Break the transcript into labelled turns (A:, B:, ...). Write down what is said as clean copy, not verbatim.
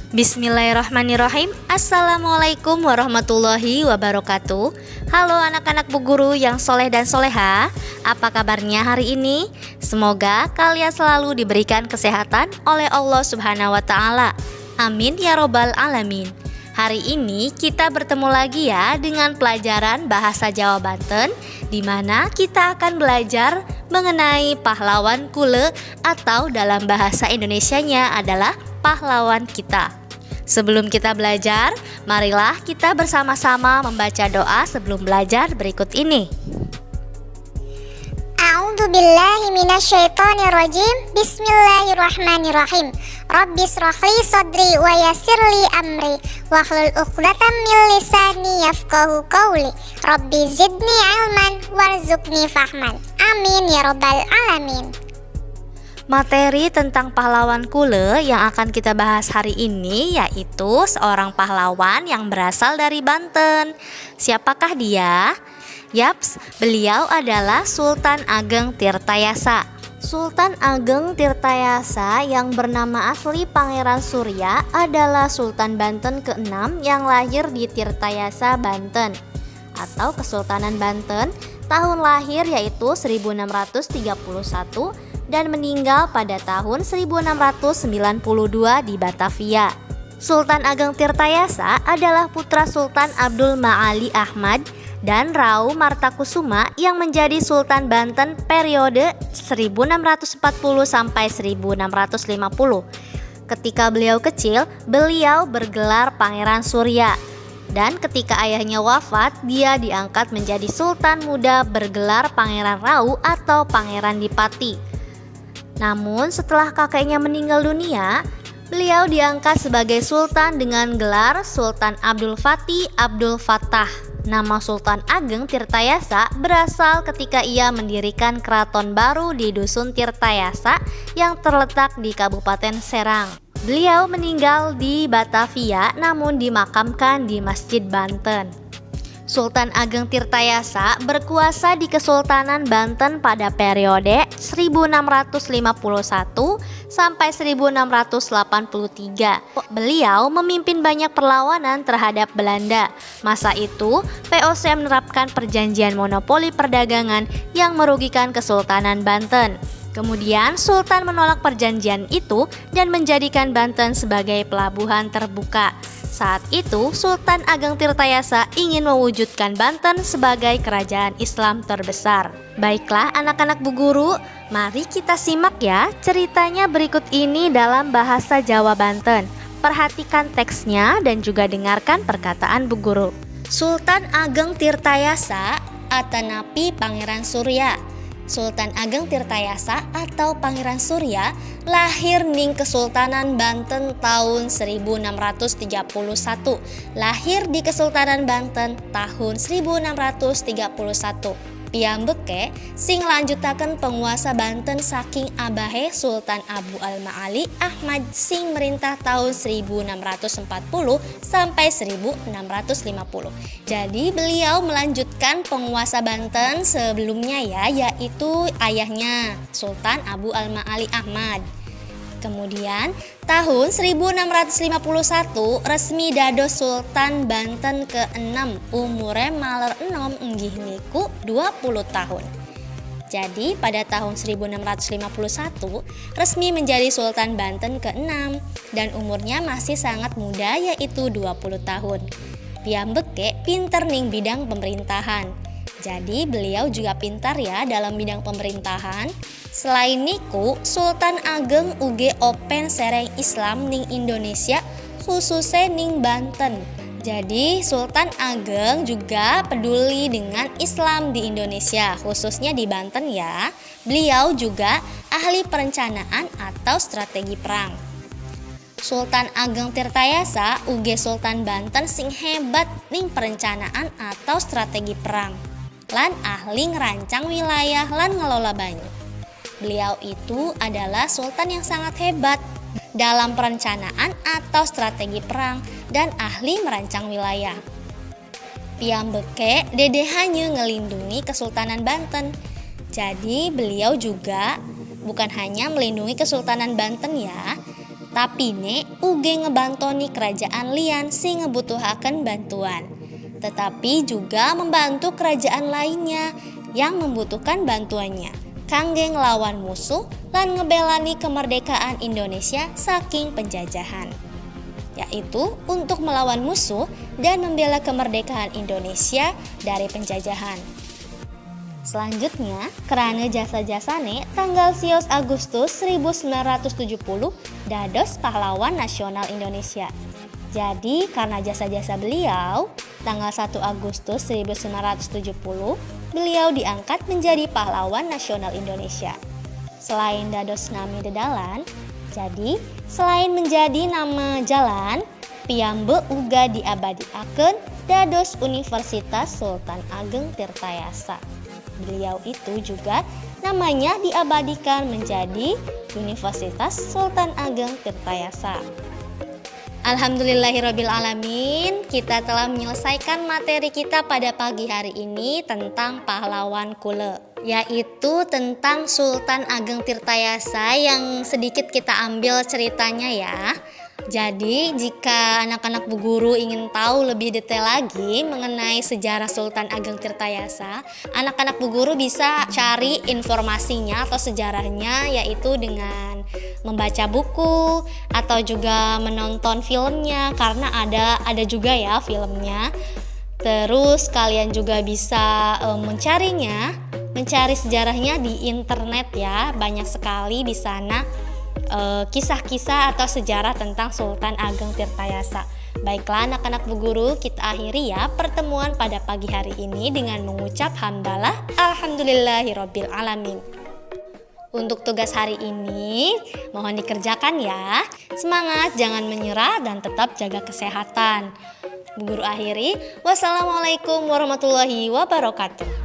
A: Bismillahirrahmanirrahim. Assalamualaikum warahmatullahi wabarakatuh. Halo anak-anak Bu Guru yang soleh dan soleha. Apa kabarnya hari ini? Semoga kalian selalu diberikan kesehatan oleh Allah Subhanahu wa Ta'ala. Amin ya robbal alamin. Hari ini kita bertemu lagi ya dengan pelajaran Bahasa Jawa Banten, di mana kita akan belajar mengenai pahlawan Kule atau dalam bahasa Indonesianya adalah pahlawan kita. Sebelum kita belajar, marilah kita bersama-sama membaca doa sebelum belajar berikut ini.
B: A'udzubillahi minasyaitonirrajim. Bismillahirrahmanirrahim. Rabbis shrahli sadri wa yassirli amri wahlul 'uqdatam min lisani yafqahu qawli. Rabbi zidni ilman warzuqni fahman. Amin ya robbal alamin.
A: Materi tentang pahlawan Kule yang akan kita bahas hari ini yaitu seorang pahlawan yang berasal dari Banten. Siapakah dia? Yaps, beliau adalah Sultan Ageng Tirtayasa. Sultan Ageng Tirtayasa yang bernama asli Pangeran Surya adalah Sultan Banten ke-6 yang lahir di Tirtayasa, Banten atau Kesultanan Banten. Tahun lahir yaitu 1631 dan meninggal pada tahun 1692 di Batavia. Sultan Ageng Tirtayasa adalah putra Sultan Abdul Ma'ali Ahmad dan Rau Martakusuma yang menjadi Sultan Banten periode 1640 sampai 1650. Ketika beliau kecil, beliau bergelar Pangeran Surya. Dan ketika ayahnya wafat, dia diangkat menjadi Sultan muda bergelar Pangeran Rau atau Pangeran Dipati. Namun setelah kakeknya meninggal dunia, beliau diangkat sebagai Sultan dengan gelar Sultan Abdul Fatih Abdul Fattah. Nama Sultan Ageng Tirtayasa berasal ketika ia mendirikan keraton baru di Dusun Tirtayasa yang terletak di Kabupaten Serang. Beliau meninggal di Batavia namun dimakamkan di Masjid Banten. Sultan Ageng Tirtayasa berkuasa di Kesultanan Banten pada periode 1651 sampai 1683. Beliau memimpin banyak perlawanan terhadap Belanda. Masa itu, VOC menerapkan perjanjian monopoli perdagangan yang merugikan Kesultanan Banten. Kemudian Sultan menolak perjanjian itu dan menjadikan Banten sebagai pelabuhan terbuka. Saat itu Sultan Ageng Tirtayasa ingin mewujudkan Banten sebagai kerajaan Islam terbesar. Baiklah anak-anak Bu Guru, mari kita simak ya ceritanya berikut ini dalam bahasa Jawa Banten. Perhatikan teksnya dan juga dengarkan perkataan Bu Guru. Sultan Ageng Tirtayasa Atanapi Pangeran Surya. Sultan Ageng Tirtayasa atau Pangeran Surya lahir ning Kesultanan Banten tahun 1631. Lahir di Kesultanan Banten tahun 1631. Piyambeke sing lanjutaken penguasa Banten saking abahe Sultan Abu Al-Ma'ali Ahmad sing merintah tahun 1640 sampai 1650. Jadi beliau melanjutkan penguasa Banten sebelumnya ya, yaitu ayahnya Sultan Abu Al-Ma'ali Ahmad. Kemudian tahun 1651 resmi dados Sultan Banten ke-6, umure maler enom enggih niku 20 tahun. Jadi pada tahun 1651 resmi menjadi Sultan Banten ke-6 dan umurnya masih sangat muda yaitu 20 tahun. Piyambeke pinter ning bidang pemerintahan. Jadi beliau juga pintar ya dalam bidang pemerintahan. Selain niku, Sultan Ageng uge open sereng Islam ning Indonesia khususnya ning Banten. Jadi Sultan Ageng juga peduli dengan Islam di Indonesia, khususnya di Banten ya. Beliau juga ahli perencanaan atau strategi perang. Sultan Ageng Tirtayasa uge Sultan Banten sing hebat ning perencanaan atau strategi perang. Lan ahli ngerancang wilayah lan ngelola banyu. Beliau itu adalah sultan yang sangat hebat dalam perencanaan atau strategi perang dan ahli merancang wilayah. Piyambeke dedehannya ngelindungi Kesultanan Banten. Jadi beliau juga bukan hanya melindungi Kesultanan Banten ya, Tapi uge ngebantoni kerajaan lian sing ngebutuhaken bantuan. Tetapi juga membantu kerajaan lainnya yang membutuhkan bantuannya kangge ngelawan musuh lan ngebelani kemerdekaan Indonesia saking penjajahan, yaitu untuk melawan musuh dan membela kemerdekaan Indonesia dari penjajahan. Selanjutnya, kerana jasa-jasane tanggal 11 Agustus 1970 dados pahlawan nasional Indonesia. Jadi, karena jasa-jasa beliau, tanggal 1 Agustus 1970 beliau diangkat menjadi pahlawan nasional Indonesia. Selain dados nami dedalan, jadi selain menjadi nama jalan, piyambe uga diabadiakeun dados Universitas Sultan Ageng Tirtayasa. Beliau itu juga namanya diabadikan menjadi Universitas Sultan Ageng Tirtayasa. Alhamdulillahirabbil alamin, kita telah menyelesaikan materi kita pada pagi hari ini tentang pahlawan kule, yaitu tentang Sultan Ageng Tirtayasa yang sedikit kita ambil ceritanya ya. Jadi jika anak-anak Bu Guru ingin tahu lebih detail lagi mengenai sejarah Sultan Ageng Tirtayasa, anak-anak Bu Guru bisa cari informasinya atau sejarahnya, yaitu dengan membaca buku atau juga menonton filmnya, karena ada juga ya filmnya. Terus kalian juga bisa mencari sejarahnya di internet ya, banyak sekali di sana kisah-kisah atau sejarah tentang Sultan Ageng Tirtayasa. Baiklah anak-anak Bu Guru, kita akhiri ya pertemuan pada pagi hari ini dengan mengucap hamdalah alhamdulillahirabbil alamin. Untuk tugas hari ini mohon dikerjakan ya. Semangat, jangan menyerah dan tetap jaga kesehatan. Bu Guru akhiri, wassalamualaikum warahmatullahi wabarakatuh.